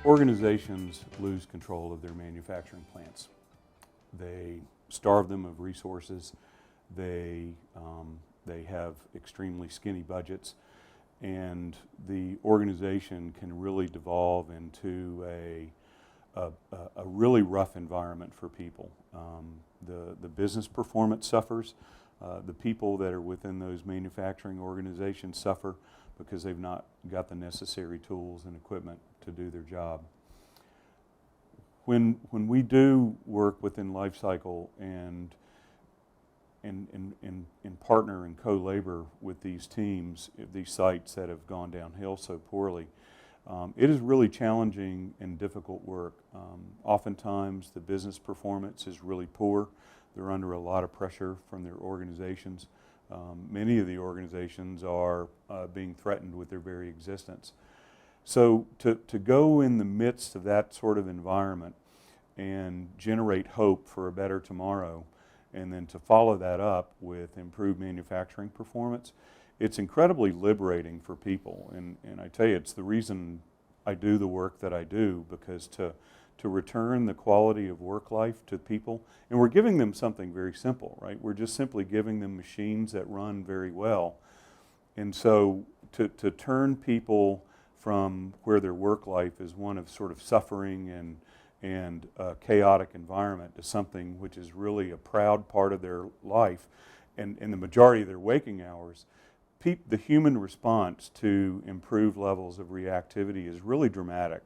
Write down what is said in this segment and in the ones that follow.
Organizations lose control of their manufacturing plants. They starve them of resources. They have extremely skinny budgets, and the organization can really devolve into a really rough environment for people. The business performance suffers. The people that are within those manufacturing organizations suffer because they've not got the necessary tools and equipment to do their job. When we do work within Lifecycle and partner and co-labor with these teams, these sites that have gone downhill so poorly, it is really challenging and difficult work. Oftentimes the business performance is really poor. They're under a lot of pressure from their organizations. Many of the organizations are being threatened with their very existence. So to go in the midst of that sort of environment and generate hope for a better tomorrow, and then to follow that up with improved manufacturing performance, it's incredibly liberating for people. And I tell you, it's the reason I do the work that I do, because to return the quality of work life to people, and we're giving them something very simple, right? We're just simply giving them machines that run very well. And so to turn people from where their work life is one of sort of suffering and a chaotic environment to something which is really a proud part of their life and the majority of their waking hours, the human response to improved levels of reactivity is really dramatic.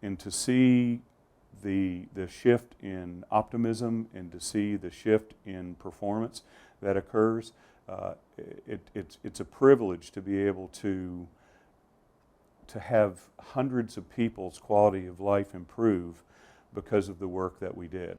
And to see the shift in optimism and to see the shift in performance that occurs, it's a privilege to be able to have hundreds of people's quality of life improve because of the work that we did.